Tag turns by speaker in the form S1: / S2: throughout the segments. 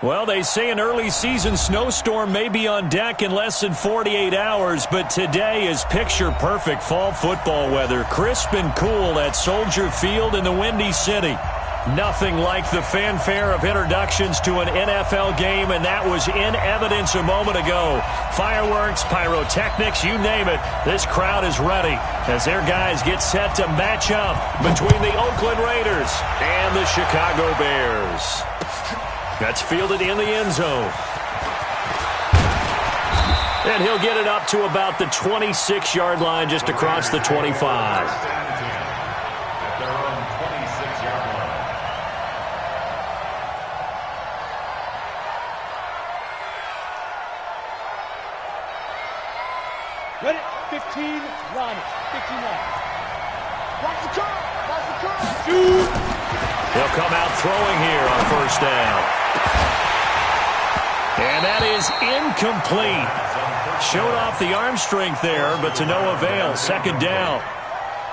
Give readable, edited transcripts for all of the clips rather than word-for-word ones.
S1: Well, they say an early season snowstorm may be on deck in less than 48 hours, but today is picture-perfect fall football weather. Crisp and cool at Soldier Field in the Windy City. Nothing like the fanfare of introductions to an NFL game, and that was in evidence a moment ago. Fireworks, pyrotechnics, you name it. This crowd is ready as their guys get set to match up between the Oakland Raiders and the Chicago Bears. That's fielded in the end zone. And he'll get it up to about the 26-yard line, just across the 25.
S2: Ready? 15, line it. 15 line. Watch the curve. Watch the curve. Shoot.
S1: He'll come out throwing here on first down. And that is incomplete. Showed off the arm strength there, but to no avail. Second down.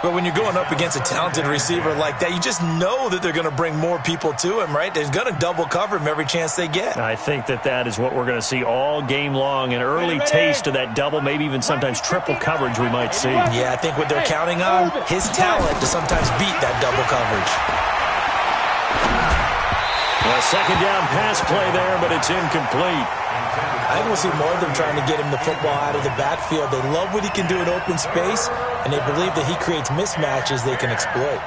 S3: But when you're going up against a talented receiver like that, you just know that they're going to bring more people to him, right? They're going to double cover him every chance they get.
S1: I think that is what we're going to see all game long. An early taste of that double, maybe even sometimes triple coverage we might see.
S3: Yeah, I think what they're counting on, his talent to sometimes beat that double coverage.
S1: A second down pass play there, but it's incomplete.
S3: I think we'll see more of them trying to get him the football out of the backfield. They love what he can do in open space, and they believe that he creates mismatches they can exploit.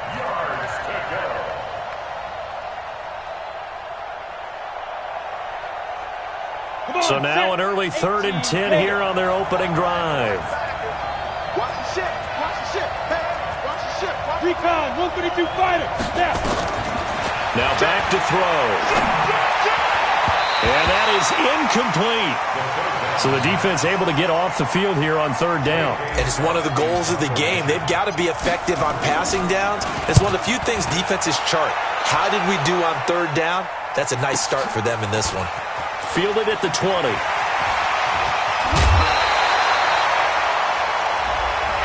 S1: So now an early 3rd and 10 here on their opening drive.
S2: Watch the ship. Watch the ship. Hey, watch the ship. Recon, 132 fighter.
S1: Now back to throw. And that is incomplete. So the defense able to get off the field here on 3rd down.
S3: And it's one of the goals of the game. They've got to be effective on passing downs. It's one of the few things defenses chart. How did we do on 3rd down? That's a nice start for them in this one.
S1: Fielded at the 20.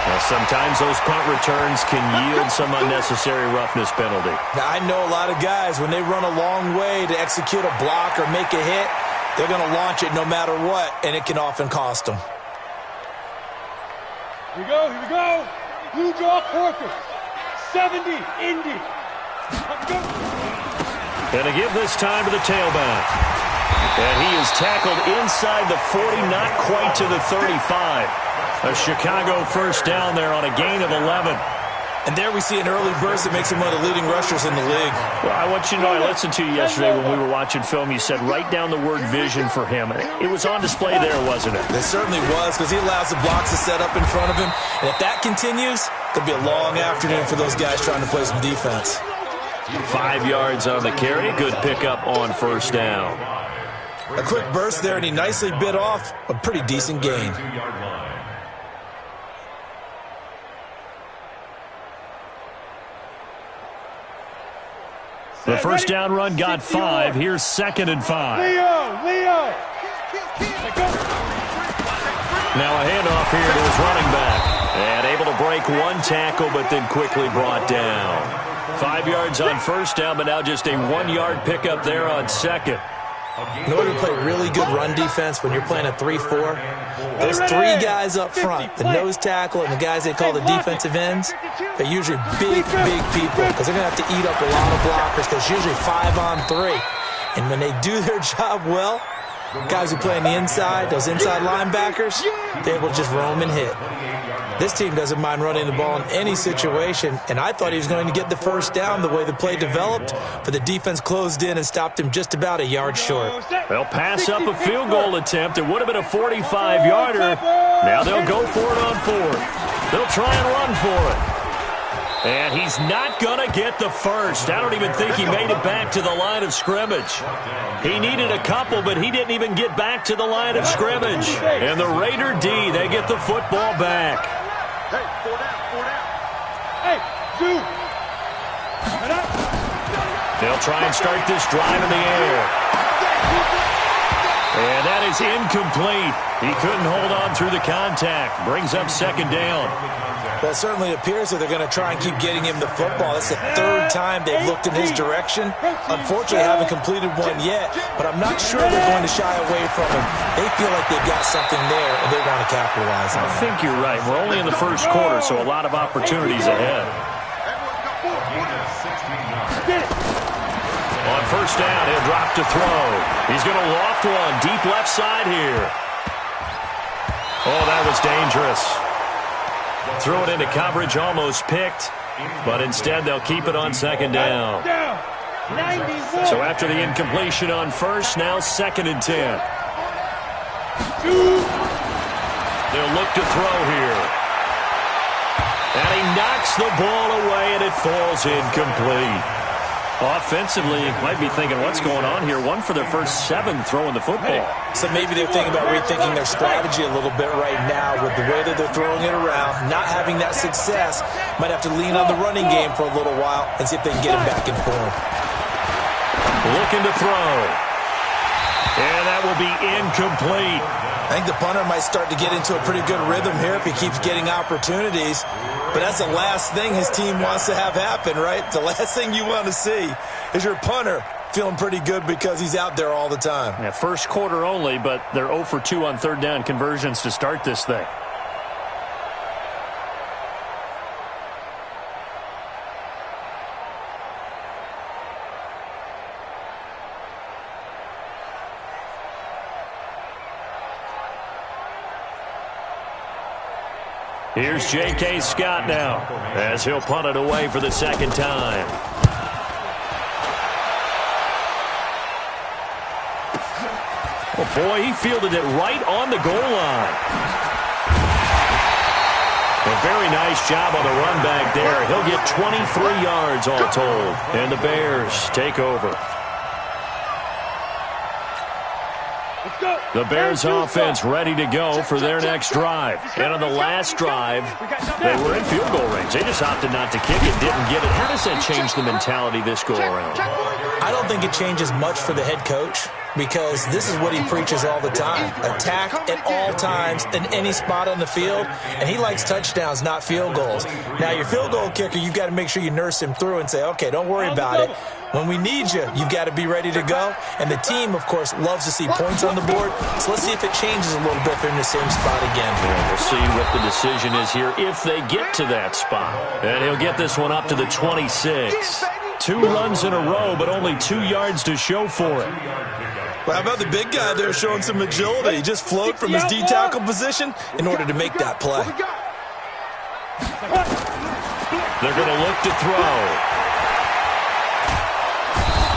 S1: Well, sometimes those punt returns can yield some unnecessary roughness penalty.
S3: Now, I know a lot of guys, when they run a long way to execute a block or make a hit, they're going to launch it no matter what, and it can often cost them.
S2: Here we go, here we go. Blue draw quarter. 70, Indy.
S1: And to give this time to the tailback. And he is tackled inside the 40, not quite to the 35. A Chicago first down there on a gain of 11.
S3: And there we see an early burst that makes him one of the leading rushers in the league.
S1: Well, I want you to know, I listened to you yesterday when we were watching film. You said write down the word vision for him. It was on display there, wasn't it?
S3: It certainly was, because he allows the blocks to set up in front of him. And if that continues, it'll be a long afternoon for those guys trying to play some defense.
S1: 5 yards on the carry. Good pickup on first down.
S3: A quick burst there, and he nicely bit off a pretty decent gain.
S1: The first down run got 5. Here's 2nd and 5.
S2: Leo.
S1: Now a handoff here to his running back. And able to break one tackle, but then quickly brought down. 5 yards on first down, but now just a 1-yard pickup there on 2nd.
S3: In order to play really good run defense when you're playing a 3-4, those 3 guys up front, the nose tackle and the guys they call the defensive ends, they're usually big people because they're going to have to eat up a lot of blockers because it's usually 5 on 3. And when they do their job well, guys who play on the inside, those inside linebackers, they're able to just roam and hit. This team doesn't mind running the ball in any situation, and I thought he was going to get the first down the way the play developed, but the defense closed in and stopped him just about a yard short.
S1: They'll pass up a field goal attempt. It would have been a 45-yarder. Now they'll go for it on 4th. They'll try and run for it. And he's not going to get the first. I don't even think he made it back to the line of scrimmage. He needed a couple, but he didn't even get back to the line of scrimmage. And the Raider D, they get the football back.
S2: Hey, 4 down. Hey, two.
S1: They'll try and start this drive in the air. And that is incomplete. He couldn't hold on through the contact. Brings up second down.
S3: Well, it certainly appears that they're going to try and keep getting him the football. That's the third time they've looked in his direction. Unfortunately, haven't completed one yet, but I'm not sure they're going to shy away from him. They feel like they've got something there, and they want to capitalize on it.
S1: I think you're right. We're only in the first quarter, so a lot of opportunities ahead. On first down, he'll drop to throw. He's going to loft one deep left side here. Oh, that was dangerous. Throw it into coverage, almost picked, but instead they'll keep it on second down. So after the incompletion on first, now 2nd and 10. They'll look to throw here. And he knocks the ball away, and it falls incomplete. Offensively, you might be thinking, what's going on here? 1 for their first 7 throwing the football.
S3: So maybe they're thinking about rethinking their strategy a little bit right now with the way that they're throwing it around. Not having that success, might have to lean on the running game for a little while and see if they can get him back in form.
S1: Looking to throw. And that will be incomplete.
S3: I think the punter might start to get into a pretty good rhythm here if he keeps getting opportunities. But that's the last thing his team wants to have happen, right? The last thing you want to see is your punter feeling pretty good because he's out there all the time.
S1: Yeah, first quarter only, but they're 0 for 2 on third down conversions to start this thing. Here's J.K. Scott now as he'll punt it away for the second time. Oh, boy, he fielded it right on the goal line. A very nice job on the run back there. He'll get 23 yards all told. And the Bears take over. The Bears offense ready to go for their next drive. And on the last drive, they were in field goal range. They just opted not to kick it, didn't get it. How does that change the mentality this go around?
S3: I don't think it changes much for the head coach because this is what he preaches all the time. Attack at all times in any spot on the field, and he likes touchdowns, not field goals. Now, your field goal kicker, you've got to make sure you nurse him through and say, okay, don't worry about it. When we need you, you've got to be ready to go. And the team, of course, loves to see points on the board. So let's see if it changes a little bit if they're in the same spot again.
S1: Yeah, we'll see what the decision is here if they get to that spot. And he'll get this one up to the 26. 2 runs in a row, but only 2 yards to show for it.
S3: Well, how about the big guy there showing some agility? He just float from his D-tackle position in order to make that play.
S1: They're going to look to throw.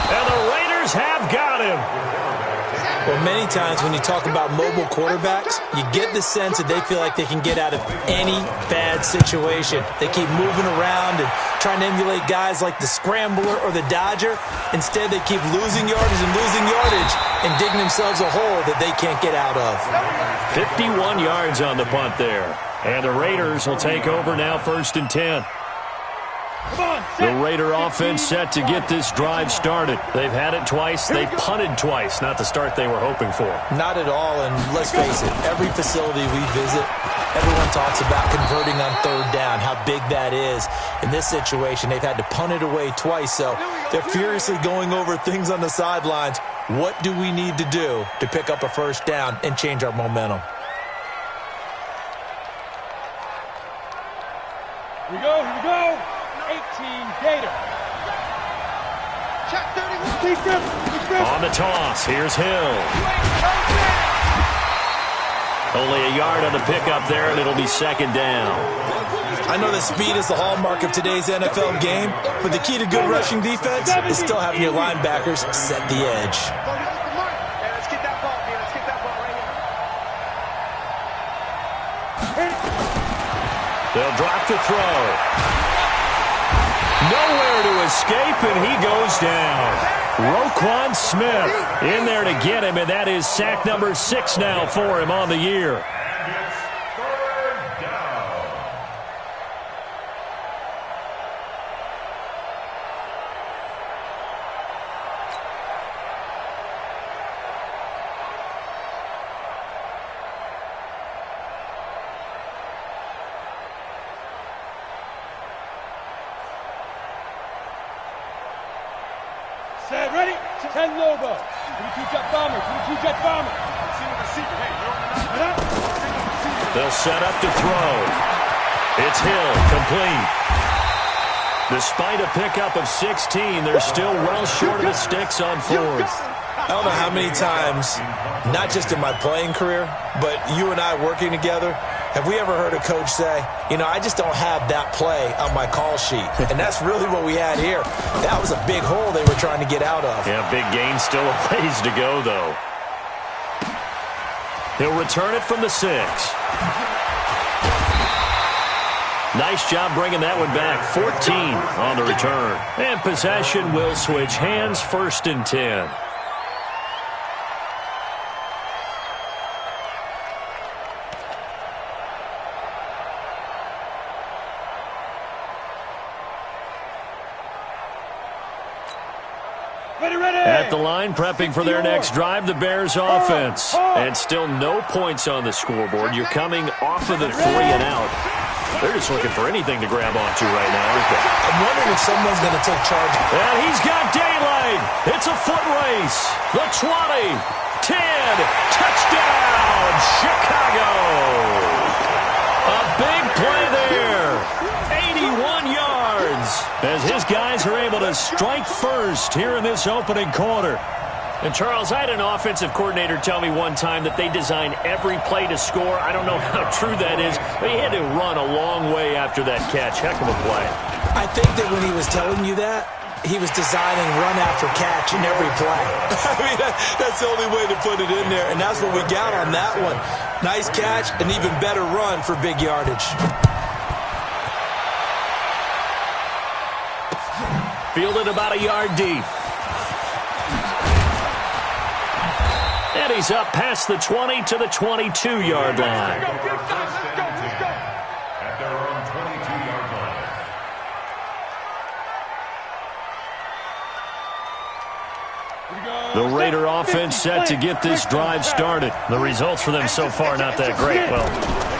S1: And the Raiders have got him.
S3: Well, many times when you talk about mobile quarterbacks, you get the sense that they feel like they can get out of any bad situation. They keep moving around and trying to emulate guys like the Scrambler or the Dodger. Instead, they keep losing yardage and losing yardage and digging themselves a hole that they can't get out of.
S1: 51 yards on the punt there. And the Raiders will take over now 1st and 10. The Raider offense set to get this drive started. They've had it twice. They've punted twice. Not the start they were hoping for.
S3: Not at all, and let's face it, every facility we visit, everyone talks about converting on third down, how big that is. In this situation, they've had to punt it away twice, so they're furiously going over things on the sidelines. What do we need to do to pick up a first down and change our momentum?
S2: Here we go. 18 Gator. Check 31.
S1: On the toss, here's Hill. Only a yard on the pickup there, and it'll be 2nd down.
S3: I know that speed is the hallmark of today's NFL game, but the key to good rushing defense is still having your linebackers set the edge.
S2: Let's get that ball, man. Let's get that ball right here.
S1: They'll drop to throw. Nowhere to escape, and he goes down. Roquan Smith in there to get him, and that is sack number 6 now for him on the year.
S2: Ready? 10 Lobo. 22 Jet Bomber. 22 Jet Bomber.
S1: They'll set up to throw. It's Hill, complete. Despite a pickup of 16, they're still well short of the sticks on fourth.
S3: I don't know how many times, not just in my playing career, but you and I working together, have we ever heard a coach say, you know, I just don't have that play on my call sheet. And that's really what we had here. That was a big hole they were trying to get out of.
S1: Yeah, big gain, still a ways to go, though. He'll return it from the 6. Nice job bringing that one back. 14 on the return. And possession will switch hands, 1st and 10. At the line, prepping for their next drive, the Bears offense. And still no points on the scoreboard. You're coming off of the 3 and out. They're just looking for anything to grab onto right now, aren't they?
S3: I'm wondering if someone's going to take charge.
S1: And he's got daylight. It's a foot race. The 20, 10, touchdown, Chicago. A big play there. 81 yards as his guys are able to strike first here in this opening quarter. And, Charles, I had an offensive coordinator tell me one time that they design every play to score. I don't know how true that is, but he had to run a long way after that catch. Heck of a play.
S3: I think that when he was telling you that, he was designing run after catch in every play. I mean, that's the only way to put it in there, and that's what we got on that one. Nice catch, an even better run for big yardage.
S1: Fielded about a yard deep. And he's up past the 20 to the 22-yard line.
S4: At their own 22-yard line.
S1: The Raider offense set to get this drive started. The results for them so far not that great. Well,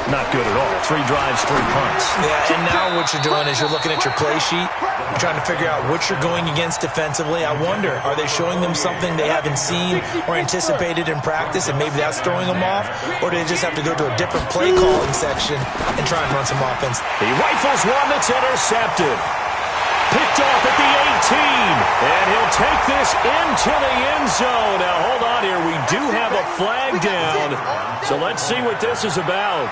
S1: not good at all. 3 drives, 3 punts.
S3: Yeah, and now what you're doing is you're looking at your play sheet. You're trying to figure out what you're going against defensively. I wonder, are they showing them something they haven't seen or anticipated in practice, and maybe that's throwing them off? Or do they just have to go to a different play calling section and try and run some offense?
S1: He rifles one that's intercepted. Picked off at the 18, and he'll take this into the end zone. Now, hold on here. We do have a flag down, so let's see what this is about.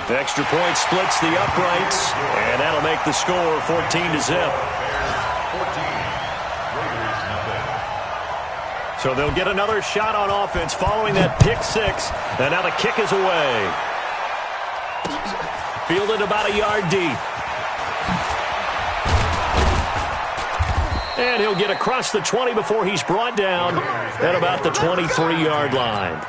S1: The extra point splits the uprights, and that'll make the score 14-0. So they'll get another shot on offense following that pick 6, and now the kick is away. Fielded about a yard deep. And he'll get across the 20 before he's brought down at about the 23-yard line.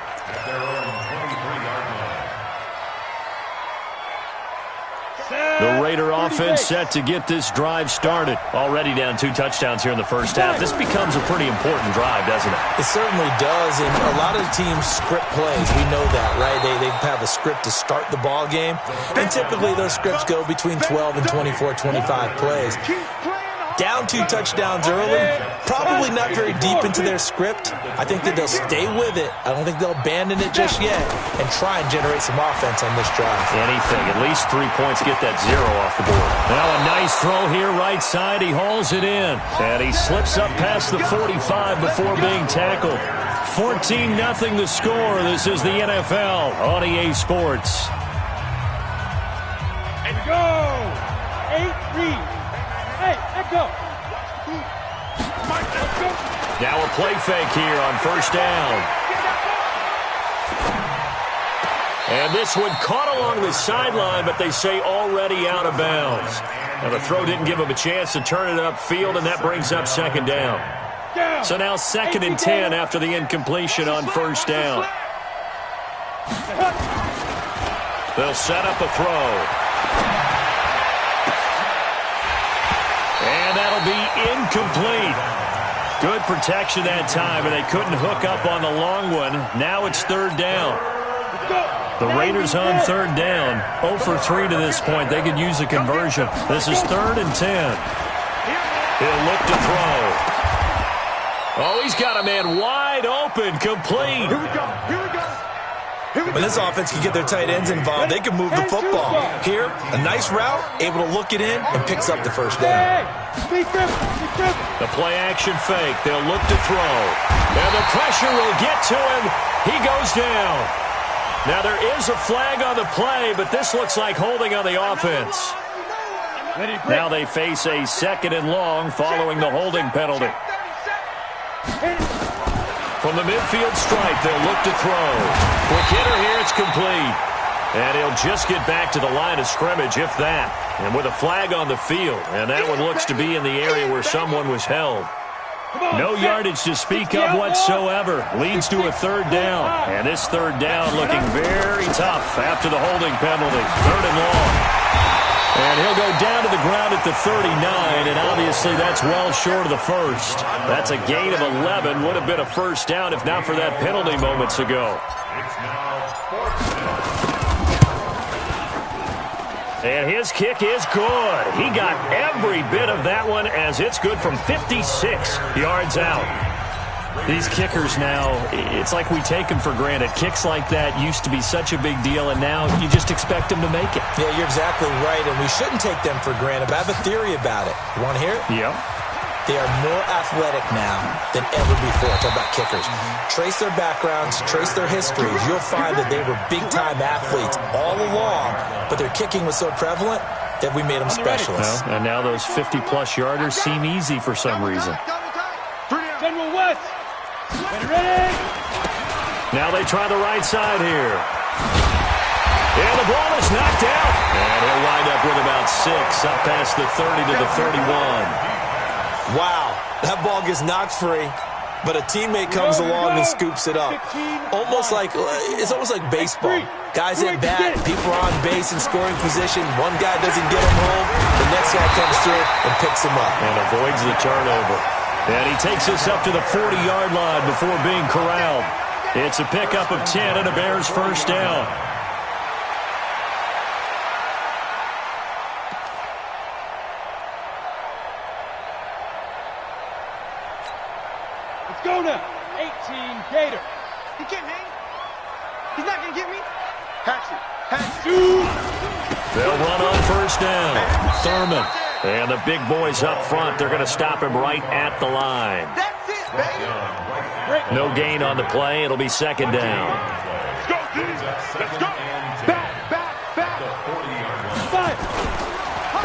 S1: The Raider offense set to get this drive started. Already down 2 touchdowns here in the first half. This becomes a pretty important drive, doesn't it?
S3: It certainly does, and a lot of the teams script plays. We know that, right? They have a script to start the ball game, and typically those scripts go between 12 and 24, 25 plays. Down 2 touchdowns early, probably not very deep into their script. I think that they'll stay with it. I don't think they'll abandon it just yet and try and generate some offense on this drive.
S1: Anything, at least 3 points, get that 0 off the board. Now a nice throw here right side. He hauls it in, and he slips up past the 45 before being tackled. 14-0 the score. This is the NFL on EA Sports.
S2: And go! 8-3. Hey, let go.
S1: Now a play fake here on first down. And this one caught along the sideline, but they say already out of bounds. Now the throw didn't give him a chance to turn it upfield, and that brings up second down. So now 2nd and 10 after the incompletion on first down. They'll set up a throw. And that'll be incomplete. Good protection that time, and they couldn't hook up on the long one. Now it's 3rd down. The Raiders on 3rd down. 0 for 3 to this point. They could use a conversion. This is 3rd and 10. He'll look to throw. Oh, he's got a man wide open, complete.
S2: Here we go. Here we go.
S3: When this offense can get their tight ends involved, they can move the football. Here, a nice route, able to look it in, and picks up the first down.
S1: The play-action fake. They'll look to throw. And the pressure will get to him. He goes down. Now, there is a flag on the play, but this looks like holding on the offense. Now they face a 2nd and long following the holding penalty. From the midfield stripe, they'll look to throw. Quick hitter here, it's complete. And he'll just get back to the line of scrimmage, if that. And with a flag on the field, and that one looks to be in the area where someone was held. No yardage to speak of whatsoever. Leads to a 3rd down. And this 3rd down looking very tough after the holding penalty. 3rd and long. And he'll go down to the ground at the 39, and obviously that's well short of the first. That's a gain of 11. Would have been a first down if not for that penalty moments ago. And his kick is good. He got every bit of that one as it's good from 56 yards out. These kickers now, it's like we take them for granted. Kicks like that used to be such a big deal, and now you just expect them to make it.
S3: Yeah, you're exactly right, and we shouldn't take them for granted, but I have a theory about it. You want to hear it?
S1: Yeah.
S3: They are more athletic now than ever before. Talk about kickers. Trace their backgrounds, trace their histories. You'll find that they were big-time athletes all along, but their kicking was so prevalent that we made them specialists.
S1: Well, and now those 50-plus yarders seem easy for some reason.
S2: General West. Ready?
S1: Now they try the right side here. And the ball is knocked out. And he'll wind up with about 6 up past the 30 to the 31.
S3: Wow, that ball gets knocked free, but a teammate comes along and scoops it up. It's almost like baseball. Guys at bat, people are on base in scoring position. One guy doesn't get him home, the next guy comes through and picks him up.
S1: And avoids the turnover. And he takes us up to the 40-yard line before being corralled. It's a pickup of 10 and a Bears first down.
S2: Let's go now. 18 Gator. He can't hang. He's not going to get me. Hatchet.
S1: They'll run on first down. Thurman. And the big boys up front, they're going to stop him right at the line.
S2: That's it, baby.
S1: No gain on the play. It'll be 2nd down.
S2: Let's go, D. Let's go. Back. Five.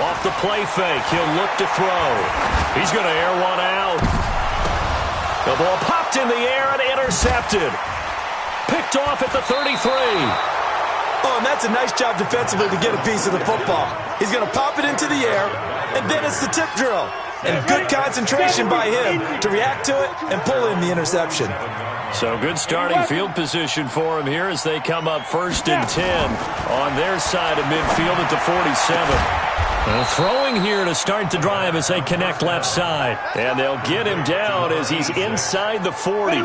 S1: Off the play fake, he'll look to throw. He's going to air one out. The ball popped in the air and intercepted. Picked off at the 33.
S3: Oh, and that's a nice job defensively to get a piece of the football. He's going to pop it into the air, and then it's the tip drill. And good concentration by him to react to it and pull in the interception.
S1: So good starting field position for him here as they come up 1st and 10 on their side of midfield at the 47. Throwing here to start the drive as they connect left side. And they'll get him down as he's inside the 40.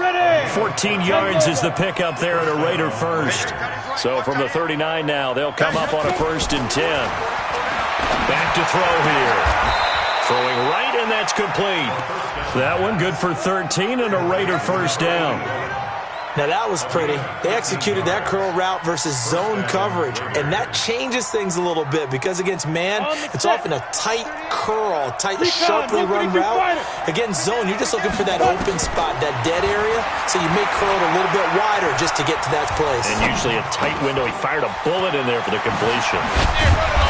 S1: 14 yards is the pickup there at a Raider first. So from the 39 now, they'll come up on a 1st and 10. Back to throw here. Throwing right, and that's complete. That one good for 13 and a Raider first down.
S3: Now, that was pretty. They executed that curl route versus zone coverage, and that changes things a little bit because against man, it's often a tight curl, tight, sharply run route. Against zone, you're just looking for that open spot, that dead area, so you may curl it a little bit wider just to get to that place.
S1: And usually a tight window. He fired a bullet in there for the completion.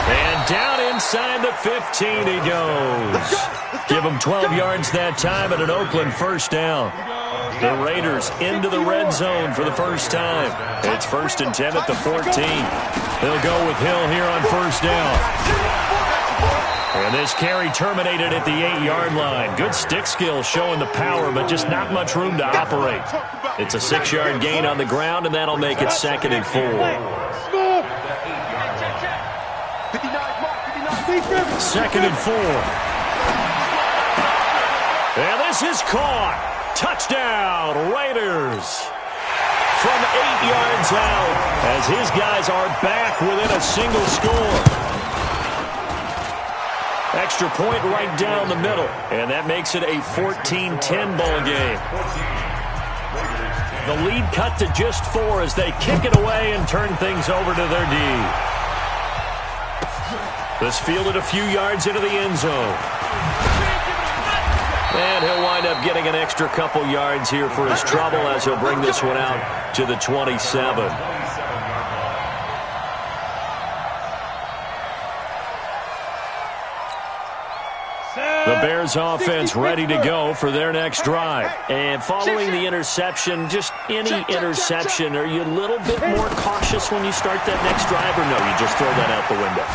S1: And down inside the 15 he goes. Give him 12 yards that time at an Oakland first down. The Raiders into the red zone for the first time. It's 1st and 10 at the 14. They'll go with Hill here on first down. And this carry terminated at the 8-yard line. Good stick skill showing the power, but just not much room to operate. It's a 6-yard gain on the ground, and that'll make it 2nd and 4. 2nd and 4. And this is caught. Touchdown, Raiders. From 8 yards out as his guys are back within a single score. That extra point right down the middle. And that makes it a 14-10 ball game. The lead cut to just 4 as they kick it away and turn things over to their D. This fielded a few yards into the end zone. And he'll wind up getting an extra couple yards here for his trouble as he'll bring this one out to the 27. The Bears offense ready to go for their next drive. And following the interception, just any interception, are you a little bit more cautious when you start that next drive, or no, you just throw that out the window?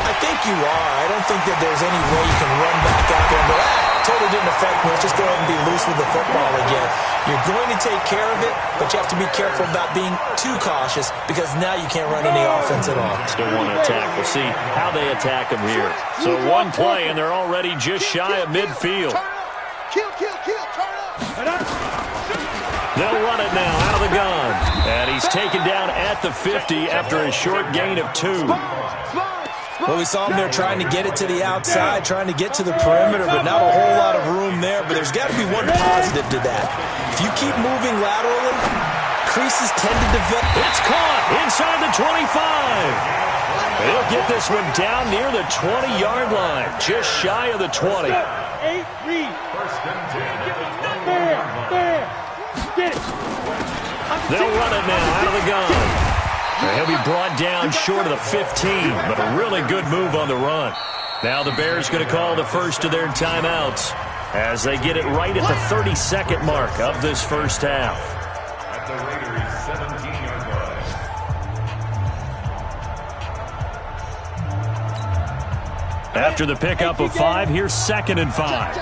S3: I think you are. I don't think that there's any way you can run back out there and go, totally didn't affect me. Let's just go ahead and be loose with the football again. You're going to take care of it, but you have to be careful about being too cautious because now you can't run any offense at all.
S1: Still want to attack. We'll see how they attack him here. So one play, and they're already just shy of midfield. They'll run it now out of the gun. And he's taken down at the 50 after a short gain of 2.
S3: Well, we saw him there trying to get it to the outside, trying to get to the perimeter, but not a whole lot of room there. But there's got to be one positive to that. If you keep moving laterally, creases tend to develop.
S1: It's caught inside the 25. They'll get this one down near the 20-yard line, just shy of the 20. They'll run it now out of the gun. He'll be brought down short of the 15, but a really good move on the run. Now the Bears going to call the first of their timeouts as they get it right at the 32nd mark of this first half.
S4: At the Raiders' 17-yard line.
S1: After the pickup of 5, here's 2nd and 5.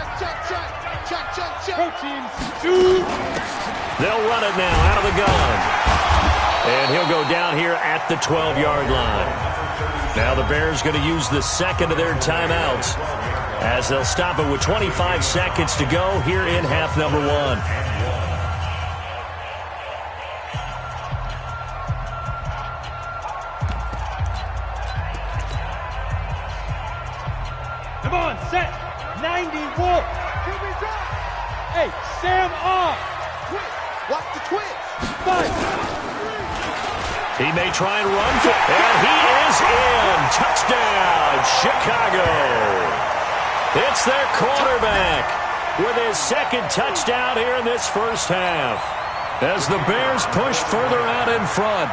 S1: They'll run it now out of the gun. And he'll go down here at the 12-yard line. Now the Bears going to use the second of their timeouts as they'll stop it with 25 seconds to go here in half number 1.
S2: Come on, set. 90 Wolf. Hey, Sam off. Watch the twist. 5.
S1: He may try and run for it, and he is in. Touchdown, Chicago. It's their quarterback with his second touchdown here in this first half as the Bears push further out in front.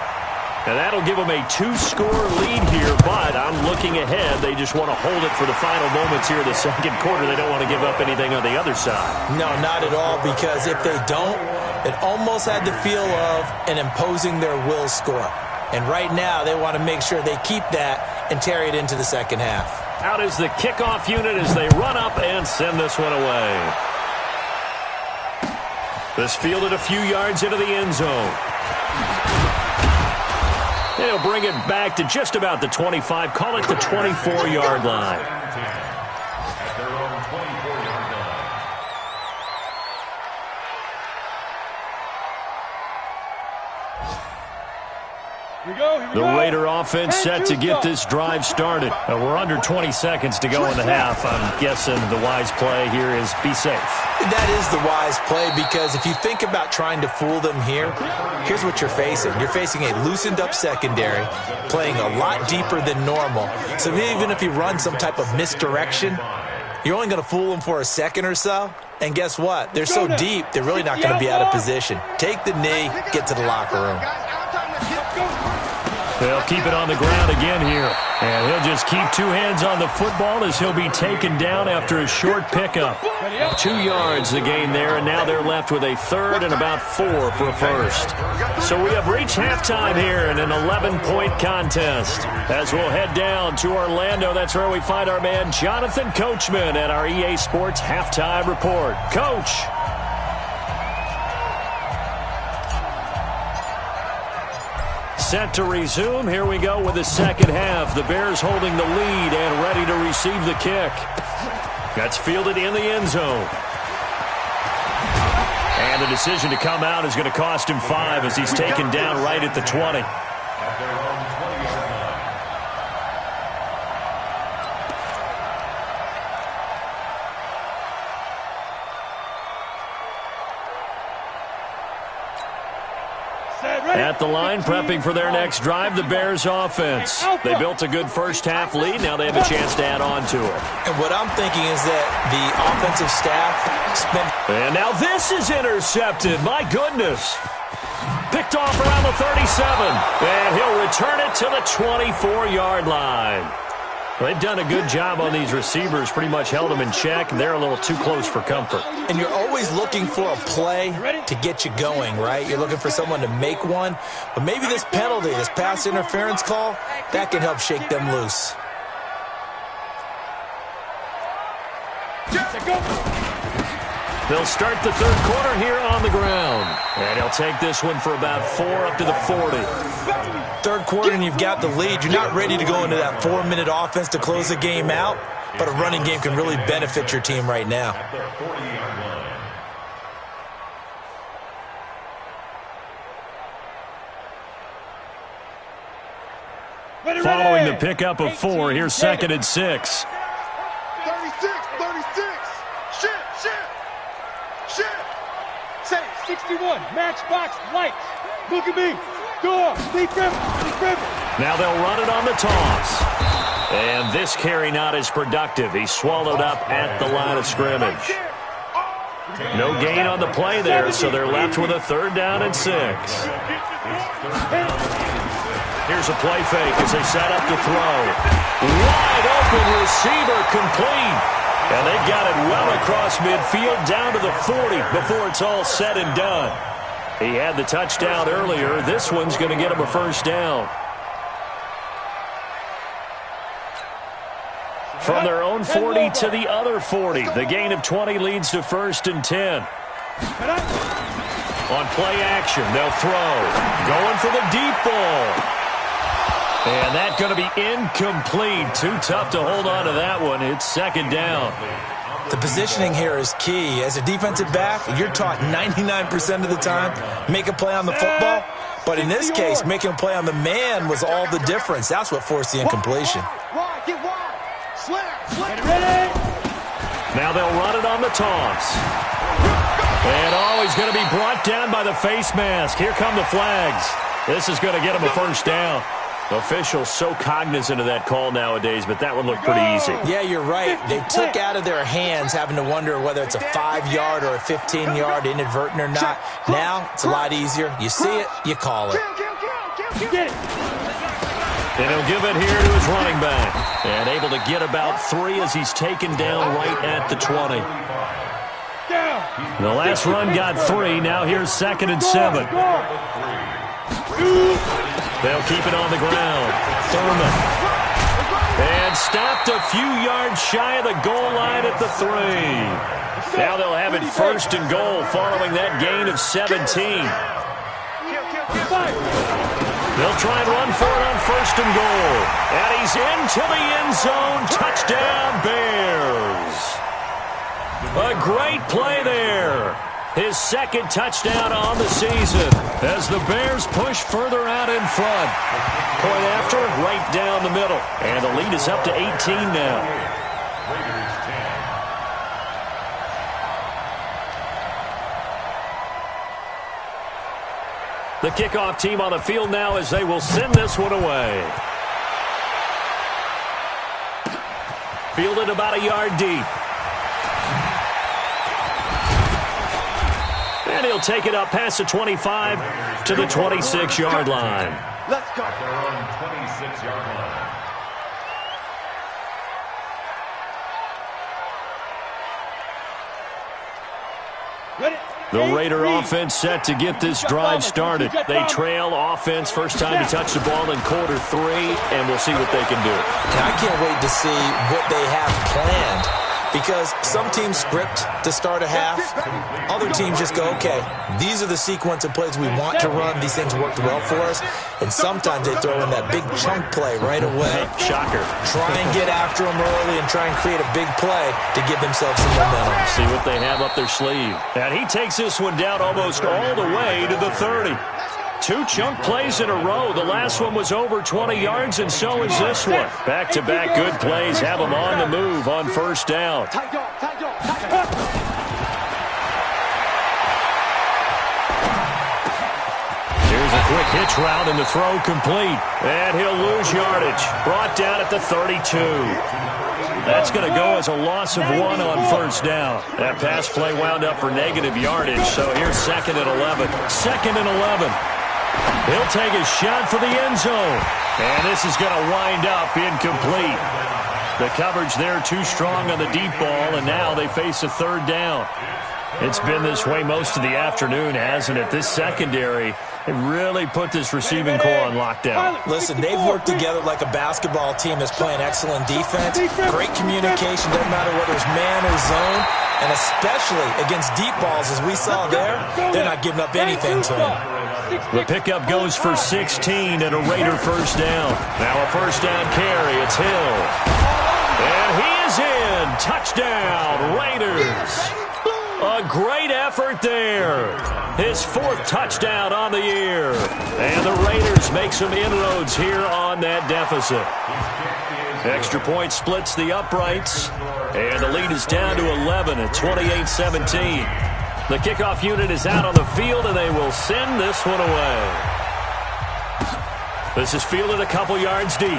S1: And that'll give them a 2-score lead here, but I'm looking ahead. They just want to hold it for the final moments here in the second quarter. They don't want to give up anything on the other side.
S3: No, not at all, because if they don't, it almost had the feel of an imposing their will score. And right now, they want to make sure they keep that and carry it into the second half.
S1: Out is the kickoff unit as they run up and send this one away. This fielded a few yards into the end zone. They'll bring it back to just about the 25, call it the 24-yard line.
S4: At their own 24-yard line.
S1: The Raider offense set to get this drive started. We're under 20 seconds to go in the half. I'm guessing the wise play here is be safe.
S3: That is the wise play, because if you think about trying to fool them here, here's what you're facing. You're facing a loosened up secondary, playing a lot deeper than normal. So even if you run some type of misdirection, you're only going to fool them for a second or so. And guess what? They're so deep, they're really not going to be out of position. Take the knee, get to the locker room.
S1: They'll keep it on the ground again here. And he'll just keep 2 hands on the football as he'll be taken down after a short pickup. 2 yards the gain there, and now they're left with a 3rd and about 4 for a first. So we have reached halftime here in an 11-point contest. As we'll head down to Orlando, that's where we find our man Jonathan Coachman at our EA Sports Halftime Report. Coach. Set to resume. Here we go with the second half. The Bears holding the lead and ready to receive the kick. That's fielded in the end zone. And the decision to come out is going to cost him 5 as he's taken down right at the 20.
S4: At their own 20-yard line.
S1: At the line, prepping for their next drive, the Bears offense. They built a good first-half lead. Now they have a chance to add on to it.
S3: And what I'm thinking is that the offensive staff spent...
S1: And now this is intercepted. My goodness. Picked off around the 37. And he'll return it to the 24-yard line. They've done a good job on these receivers, pretty much held them in check. They're a little too close for comfort.
S3: And you're always looking for a play to get you going, right? You're looking for someone to make one. But maybe this penalty, this pass interference call, that can help shake them loose.
S1: They'll start the third quarter here on the ground. And he'll take this one for about 4 up to the 40.
S3: Third quarter and you've got the lead. You're not ready to go into that 4-minute offense to close the game out, but a running game can really benefit your team right now.
S1: Following the pickup of 4, here's 2nd and 6.
S2: 36. Shit. Say 61. Matchbox lights. Look at me. Door. Deep river.
S1: Now they'll run it on the toss. And this carry not as productive. He's swallowed up at the line of scrimmage. No gain on the play there, so they're left with a 3rd down and 6. Here's a play fake as they set up to throw. Wide open receiver complete. And they've got it well across midfield down to the 40 before it's all said and done. He had the touchdown earlier. This one's going to get him a 1st down. From their own 40 to the other 40. The gain of 20 leads to 1st and 10. On play action, they'll throw. Going for the deep ball. And that's going to be incomplete. Too tough to hold on to that one. It's 2nd down.
S3: The positioning here is key. As a defensive back, you're taught 99% of the time, make a play on the football. But in this case, making a play on the man was all the difference. That's what forced the incompletion.
S1: Now they'll run it on the toss. And he's going to be brought down by the face mask. Here come the flags. This is going to get him a 1st down. Officials so cognizant of that call nowadays, but that one looked pretty easy.
S3: Yeah, you're right. They took out of their hands having to wonder whether it's a 5-yard or a 15-yard inadvertent or not. Now, it's a lot easier. You see it, you call it.
S1: And he'll give it here to his running back. And able to get about 3 as he's taken down right at the 20. The last run got 3. Now here's 2nd and 7. They'll keep it on the ground. Thurman. And stopped a few yards shy of the goal line at the 3. Now they'll have it 1st and goal following that gain of 17. They'll try and run for it on 1st and goal. And he's into the end zone. Touchdown, Bears. A great play there. His 2nd touchdown on the season as the Bears push further out in front. Point after, right down the middle. And the lead is up to 18 now. The kickoff team on the field now as they will send this one away. Fielded about a yard deep. And he'll take it up past the 25 to the 26-yard line.
S2: Let's go.
S4: At their own 26-yard line.
S1: The Raider offense set to get this drive started. They trail offense first time to touch the ball in quarter 3, and we'll see what they can do.
S3: I can't wait to see what they have planned. Because some teams script to start a half. Other teams just go, okay, these are the sequence of plays we want to run. These things worked well for us. And sometimes they throw in that big chunk play right away.
S1: Shocker.
S3: Try and get after them early and try and create a big play to give themselves some momentum.
S1: See what they have up their sleeve. And he takes this one down almost all the way to the 30. 2 chunk plays in a row. The last one was over 20 yards, and so is this one. Back-to-back good plays have them on the move on 1st down. Here's a quick Pitch route and the throw complete. And he'll lose yardage. Brought down at the 32. That's going to go as a loss of 1 on first down. That pass play wound up for negative yardage, so here's 2nd and 11. 2nd and 11. He'll take a shot for the end zone. And this is going to wind up incomplete. The coverage there too strong on the deep ball, and now they face a 3rd down. It's been this way most of the afternoon, hasn't it? This secondary, it really put this receiving core on lockdown.
S3: Listen, they've worked together like a basketball team that's playing excellent defense. Great communication, doesn't matter whether it's man or zone. And especially against deep balls, as we saw there, they're not giving up anything to them.
S1: The pickup goes for 16 and a Raider first down. Now a first down carry. It's Hill. And he is in. Touchdown, Raiders. A great effort there. His 4th touchdown on the year. And the Raiders make some inroads here on that deficit. Extra point splits the uprights. And the lead is down to 11 at 28-17. The kickoff unit is out on the field, and they will send this one away. This is fielded a couple yards deep.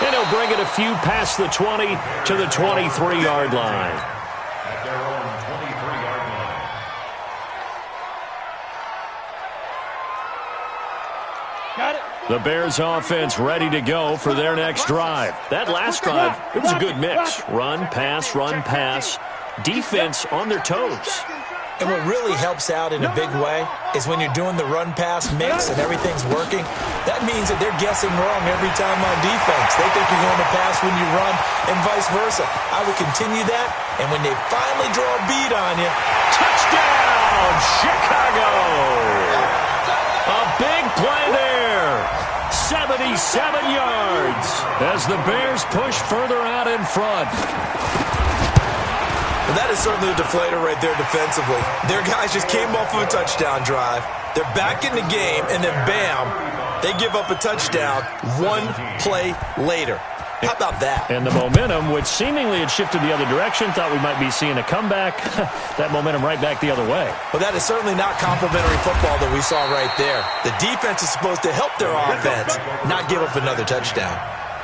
S1: And he'll bring it a few past the 20 to the 23-yard line.
S4: At their own 23-yard line.
S2: Got it.
S1: The Bears offense ready to go for their next drive. That last drive, it was a good mix. Run, pass, defense on their toes.
S3: And what really helps out in a big way is when you're doing the run-pass mix and everything's working, that means that they're guessing wrong every time on defense. They think you're going to pass when you run and vice versa. I would continue that, and when they finally draw a bead on you,
S1: touchdown, Chicago! A big play there. 77 yards as the Bears push further out in front.
S3: Well, that is certainly a deflator right there defensively. Their guys just came off of a touchdown drive. They're back in the game, and then bam, they give up a touchdown 1 play later. How about that?
S1: And the momentum, which seemingly had shifted the other direction, thought we might be seeing a comeback. That momentum right back the other way.
S3: Well, that is certainly not complimentary football that we saw right there. The defense is supposed to help their offense, not give up another touchdown.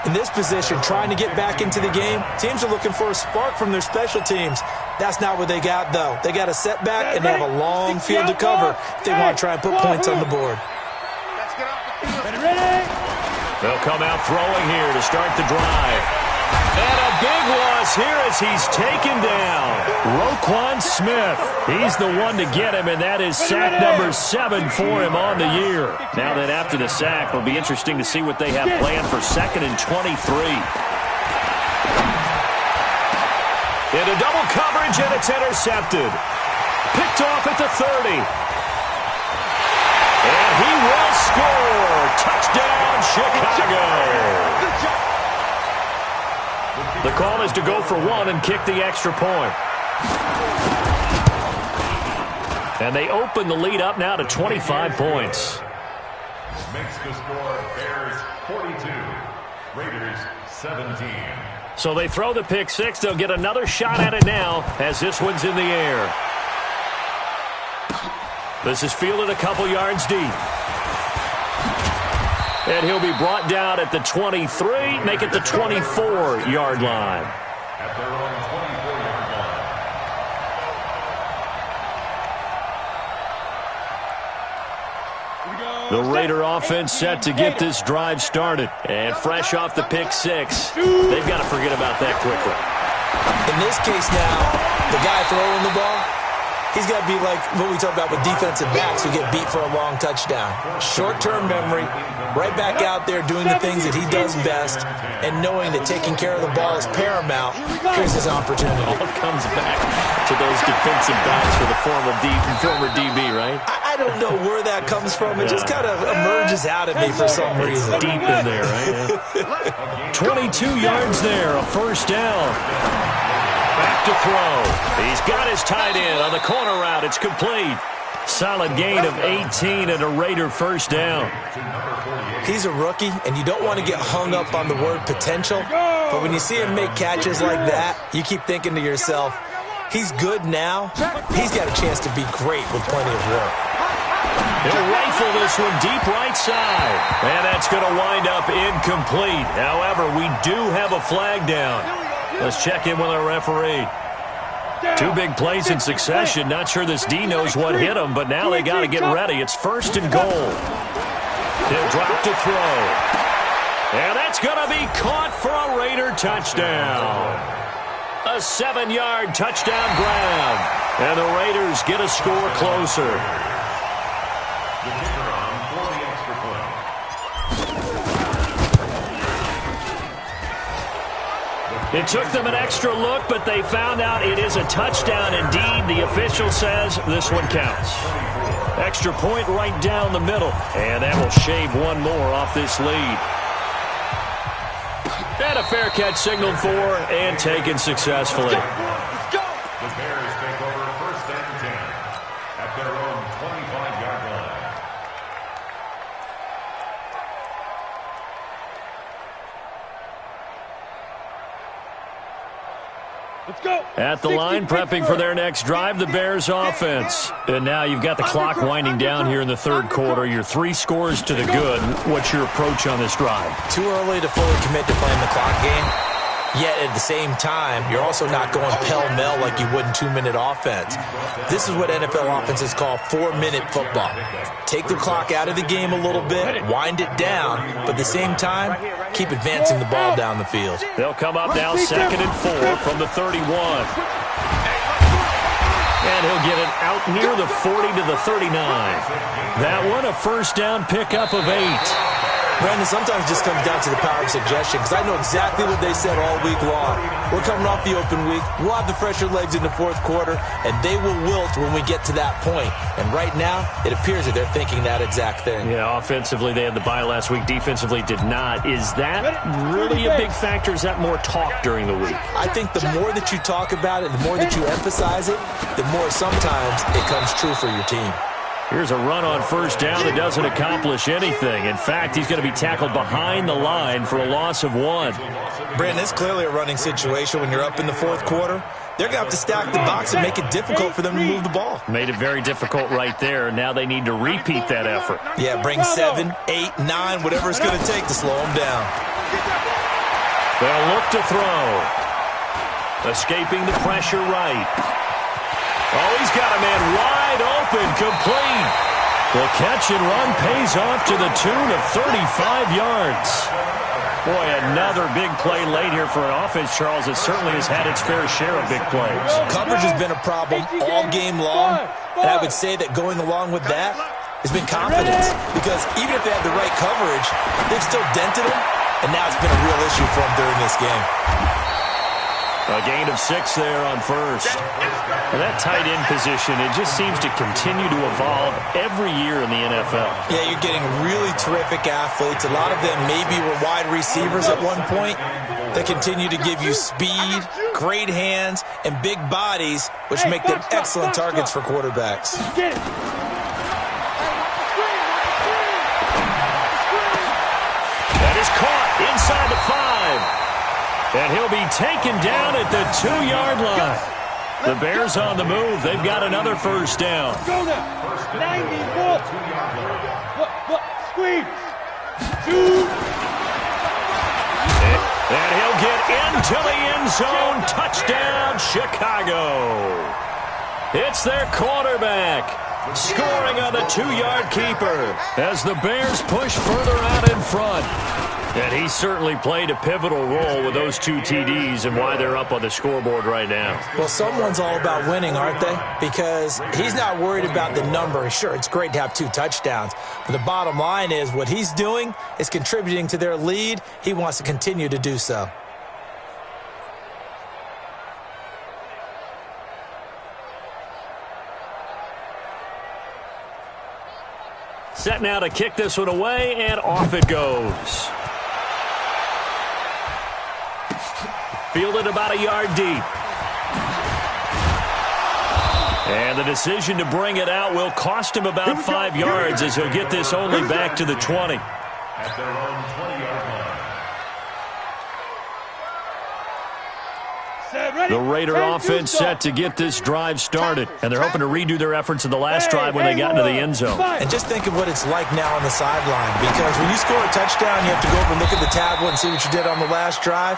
S3: In this position, trying to get back into the game, teams are looking for a spark from their special teams. That's not what they got, though. They got a setback, and they have a long field to cover if they want to try and put points on the board.
S1: They'll come out throwing here to start the drive. And a big loss here as he's taken down. Roquan Smith. He's the one to get him, and that is sack number 7 for him on the year. Now that after the sack, it'll be interesting to see what they have planned for 2nd and 23. Into double coverage, and it's intercepted. Picked off at the 30. And he will score. Touchdown, Chicago. The call is to go for 1 and kick the extra point. And they open the lead up now to 25 points.
S4: Makes the score Bears 42, Raiders 17.
S1: So they throw the pick 6. They'll get another shot at it now as this one's in the air. This is fielded a couple yards deep. And he'll be brought down at the 23, make it the 24-yard line.
S4: At their own 24-yard line.
S1: The Raider offense set to get this drive started. And fresh off the pick 6, they've got to forget about that quickly.
S3: In this case now, the guy throwing the ball, he's got to be like what we talk about with defensive backs who get beat for a long touchdown. Short-term memory, right back out there doing the things that he does best, and knowing that taking care of the ball is paramount. Here's his opportunity.
S1: All comes back to those defensive backs for the former DB, right?
S3: I don't know where that comes from. It just kind of emerges out at me for some reason.
S1: Deep in there, right? Yeah. 22 yards there, a first down. Back to throw. He's got his tight end on the corner route. It's complete. Solid gain of 18 and a Raider first down.
S3: He's a rookie, and you don't want to get hung up on the word potential. But when you see him make catches like that, you keep thinking to yourself, he's good now. He's got a chance to be great with plenty of work.
S1: He'll rifle this one deep right side. And that's going to wind up incomplete. However, we do have a flag down. Let's check in with our referee. Two big plays in succession. Not sure this D knows what hit him, but now they got to get ready. It's 1st and goal. He'll drop to throw. And that's going to be caught for a Raider touchdown. A 7-yard touchdown grab. And the Raiders get a score closer.
S4: The kicker on for the extra point.
S1: It took them an extra look, but they found out it is a touchdown indeed. The official says this one counts. Extra point right down the middle. And that will shave one more off this lead. And a fair catch signaled for and taken successfully.
S2: Let's go.
S4: The Bears take over 1st and 10 at their own 25-yard line.
S2: Let's go.
S1: At the line, prepping for their next drive, the Bears offense. And now you've got the clock winding down here in the 3rd quarter. You're 3 scores to the good. What's your approach on this drive?
S3: Too early to fully commit to playing the clock game. Yet at the same time, you're also not going pell-mell like you would in 2-minute offense. This is what NFL offenses call 4-minute football. Take the clock out of the game a little bit, wind it down, but at the same time, keep advancing the ball down the field.
S1: They'll come up now 2nd and 4 from the 31. And he'll get it out near the 40 to the 39. That one, a 1st down pickup of 8.
S3: Brandon, sometimes it just comes down to the power of suggestion because I know exactly what they said all week long. We're coming off the open week. We'll have the fresher legs in the 4th quarter, and they will wilt when we get to that point. And right now, it appears that they're thinking that exact thing.
S1: Yeah, offensively, they had the bye last week. Defensively, did not. Is that really a big factor? Is that more talk during the week?
S3: I think the more that you talk about it, the more that you emphasize it, the more sometimes it comes true for your team.
S1: Here's a run on 1st down that doesn't accomplish anything. In fact, he's going to be tackled behind the line for a loss of 1.
S3: Brandon, it's clearly a running situation when you're up in the 4th quarter. They're going to have to stack the box and make it difficult for them to move the ball.
S1: Made it very difficult right there. Now they need to repeat that effort.
S3: Yeah, bring 7, 8, 9, whatever it's going to take to slow them down.
S1: They'll look to throw. Escaping the pressure right. Oh, he's got a man wide open, complete. The catch and run pays off to the tune of 35 yards. Boy, another big play late here for an offense, Charles, that certainly has had its fair share of big plays.
S3: Coverage has been a problem all game long, and I would say that going along with that has been confidence. Because even if they had the right coverage, they've still dented them, and now it's been a real issue for them during this game.
S1: A gain of 6 there on 1st. And that tight end position, it just seems to continue to evolve every year in the NFL.
S3: Yeah, you're getting really terrific athletes. A lot of them maybe were wide receivers at one point. They continue to give you speed, great hands, and big bodies, which make them excellent targets for quarterbacks.
S1: That is caught inside the 5. And he'll be taken down at the 2-yard line. The Bears on the move. They've got another 1st down.
S2: Go now. 94. Squeeze. 2.
S1: And he'll get into the end zone. Touchdown, Chicago. It's their quarterback scoring on the 2-yard keeper as the Bears push further out in front. And he certainly played a pivotal role with those 2 TDs and why they're up on the scoreboard right now.
S3: Well, someone's all about winning, aren't they? Because he's not worried about the number. Sure, it's great to have 2 touchdowns. But the bottom line is what he's doing is contributing to their lead. He wants to continue to do so.
S1: Set now to kick this one away, and off it goes. Fielded about a yard deep. And the decision to bring it out will cost him about 5 yards as he'll get this only back to the 20.
S4: At their own 20-yard line.
S1: The Raider offense set to get this drive started, and they're hoping to redo their efforts in the last drive when they got into the end zone.
S3: And just think of what it's like now on the sideline, because when you score a touchdown, you have to go over and look at the tablet and see what you did on the last drive.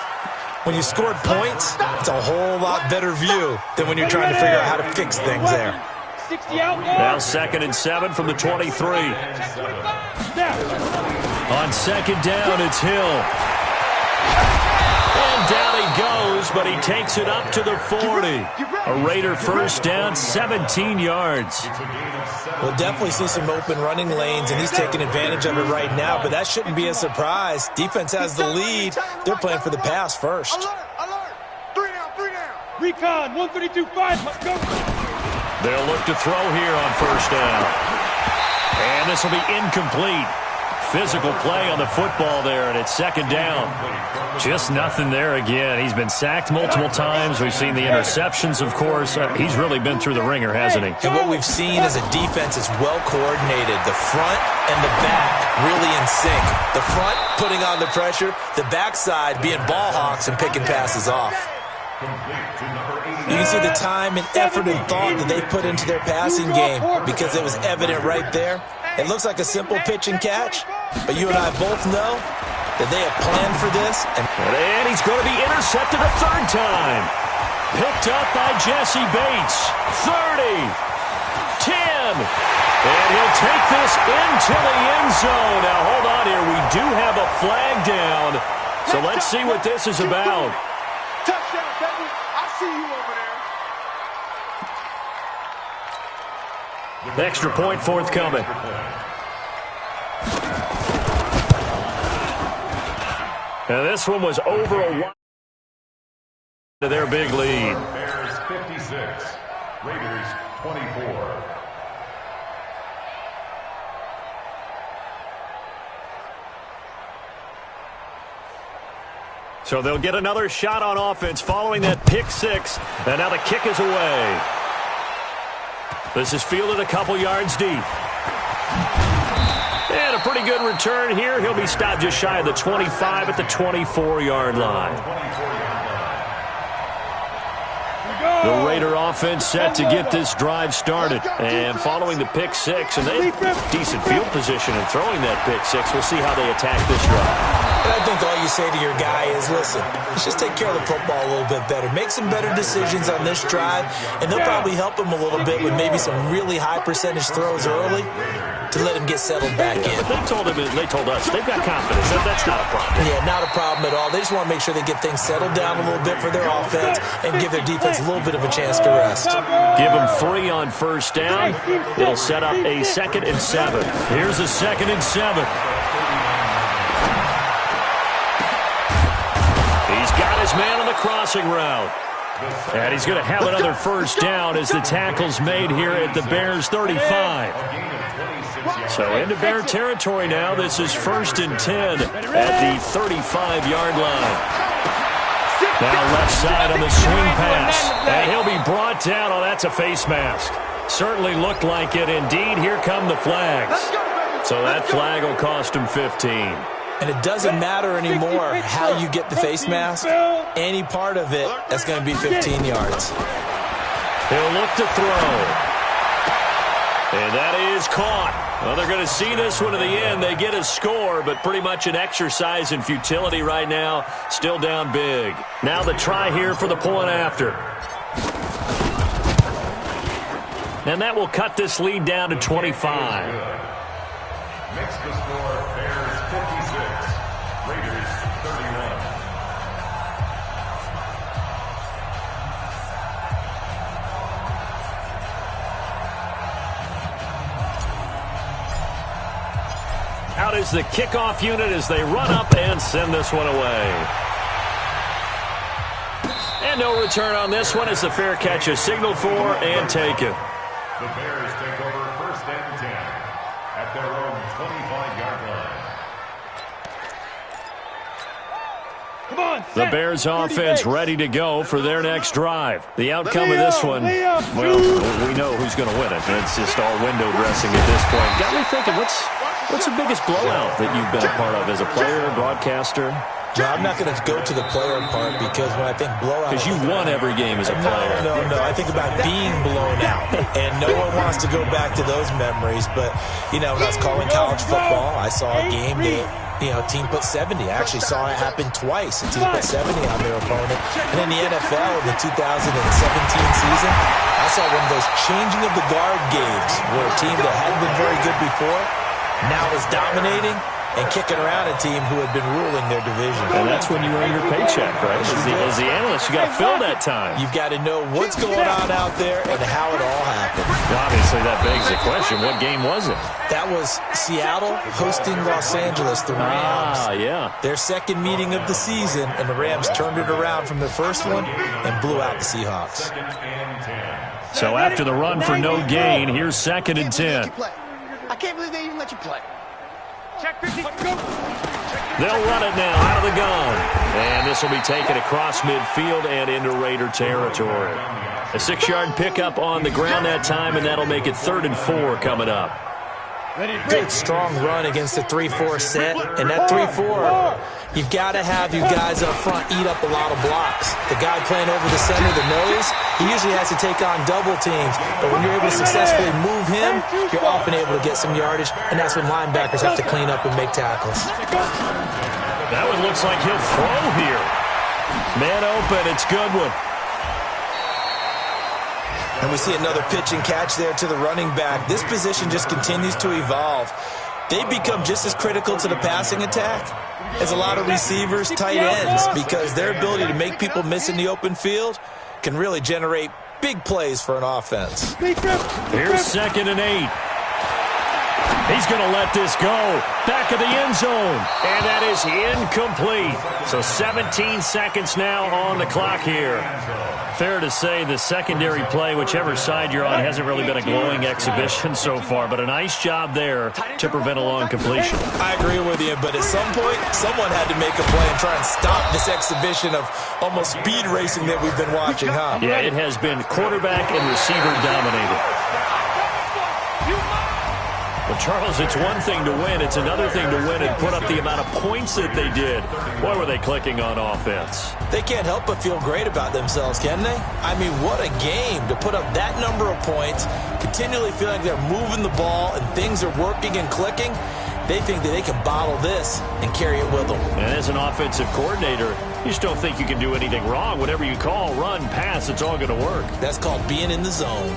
S3: When you scored points, it's a whole lot better view than when you're trying to figure out how to fix things there.
S1: Now 2nd and 7 from the 23. On 2nd down, it's Hill. And down he goes, but he takes it up to the 40. A Raider first down, 17 yards.
S3: We'll definitely see some open running lanes, and he's taking advantage of it right now, but that shouldn't be a surprise. Defense has the lead. They're playing for the pass first.
S2: Alert! 3 down.
S5: Recon, 132-5, let's go.
S1: They'll look to throw here on first down. And this will be incomplete. Physical play on the football there, and it's 2nd down. Just nothing there again. He's been sacked multiple times. We've seen the interceptions, of course. He's really been through the ringer, hasn't he?
S3: And what we've seen is a defense that's well coordinated. The front and the back really in sync. The front putting on the pressure, the backside being ball hawks and picking passes off. You can see the time and effort and thought that they put into their passing game because it was evident right there. It looks like a simple pitch and catch, but you and I both know that they have planned for this. And
S1: he's going to be intercepted a 3rd time. Picked up by Jesse Bates. 30. 10. And he'll take this into the end zone. Now, hold on here. We do have a flag down. So let's see what this is about.
S2: Touchdown, baby. I see you over there.
S1: Extra point forthcoming. And this one was over a while to their big lead.
S4: Bears 56, Raiders 24.
S1: So they'll get another shot on offense following that pick 6. And now the kick is away. This is fielded a couple yards deep. And a pretty good return here. He'll be stopped just shy of the 25 at the 24-yard line. The Raider offense set to get this drive started. And following the pick 6, and they have decent field position in throwing that pick 6. We'll see how they attack this drive.
S3: And I think all you say to your guy is, listen, let's just take care of the football a little bit better. Make some better decisions on this drive, and they'll probably help him a little bit with maybe some really high percentage throws early to let him get settled back in.
S1: But they told us they've got confidence. That's not a problem.
S3: Yeah, not a problem at all. They just want to make sure they get things settled down a little bit for their offense and give their defense a little bit of a chance to rest.
S1: Give them 3 on first down. It'll set up a 2nd and 7. Here's a 2nd and 7. He's got his man on the crossing route. And he's going to have another first down as the tackle's made here at the Bears 35. So into Bear territory now. This is 1st and 10 at the 35-yard line. Now left side on the swing pass. And he'll be brought down. Oh, that's a face mask. Certainly looked like it. Indeed, here come the flags. So that flag will cost him 15.
S3: And it doesn't matter anymore how you get the face mask. Any part of it, that's going to be 15 yards.
S1: He'll look to throw. And that is caught. Well, they're going to see this one to the end. They get a score, but pretty much an exercise in futility right now. Still down big. Now the try here for the point after. And that will cut this lead down to 25.
S4: Makes the score Bears 56, Raiders 31.
S1: Out is the kickoff unit as they run up and send this one away. And no return on this one as the fair catch is signaled for and taken.
S4: The Bears take over 1st and 10 at their own 25-yard line.
S5: Come on,
S1: The Bears offense ready to go for their next drive. The outcome of this one, well, we know who's going to win it. It's just all window dressing at this point. Got me thinking, what's the biggest blowout that you've been a part of as a player, broadcaster?
S3: No, I'm not going to go to the player part because when I think blowout...
S1: Because you won every game as a player.
S3: No. I think about being blown out. And no one wants to go back to those memories. But, you know, when I was calling college football, I saw a game that, you know, a team put 70. I actually saw it happen twice. A team put 70 on their opponent. And in the NFL, in the 2017 season, I saw one of those changing of the guard games where a team that hadn't been very good before now is dominating and kicking around a team who had been ruling their division.
S1: And that's when you earn your paycheck, right? As the analyst, you got to fill that time.
S3: You've got to know what's going on out there and how it all happened.
S1: Well, obviously, that begs the question, what game was it?
S3: That was Seattle hosting Los Angeles, the Rams.
S1: Yeah.
S3: Their second meeting of the season, and the Rams turned it around from the first one and blew out the Seahawks.
S1: So after the run for no gain, here's 2nd and 10.
S2: I can't believe they even let you play. Check 50.
S1: They'll run it now out of the gun. And this will be taken across midfield and into Raider territory. A 6-yard pickup on the ground that time, and that'll make it 3rd and 4 coming up.
S3: Good, strong run against the 3-4 set. And that 3-4, you've got to have you guys up front eat up a lot of blocks. The guy playing over the center, the nose, he usually has to take on double teams. But when you're able to successfully move him, you're often able to get some yardage. And that's when linebackers have to clean up and make tackles.
S1: That one looks like he'll throw here. Man open, it's Goodwin.
S3: And we see another pitch and catch there to the running back. This position just continues to evolve. They become just as critical to the passing attack as a lot of receivers, tight ends, because their ability to make people miss in the open field can really generate big plays for an offense.
S1: Here's 2nd and 8. He's going to let this go. Back of the end zone. And that is incomplete. So 17 seconds now on the clock here. Fair to say the secondary play, whichever side you're on, hasn't really been a glowing exhibition so far. But a nice job there to prevent a long completion.
S3: I agree with you, but at some point, someone had to make a play and try and stop this exhibition of almost speed racing that we've been watching, huh?
S1: Yeah, it has been quarterback and receiver dominated. Well, Charles, it's one thing to win. It's another thing to win and put up the amount of points that they did. Boy, were they clicking on offense.
S3: They can't help but feel great about themselves, can they? I mean, what a game to put up that number of points, continually feeling they're moving the ball and things are working and clicking. They think that they can bottle this and carry it with them.
S1: And as an offensive coordinator, you just don't think you can do anything wrong. Whatever you call, run, pass, it's all going to work.
S3: That's called being in the zone.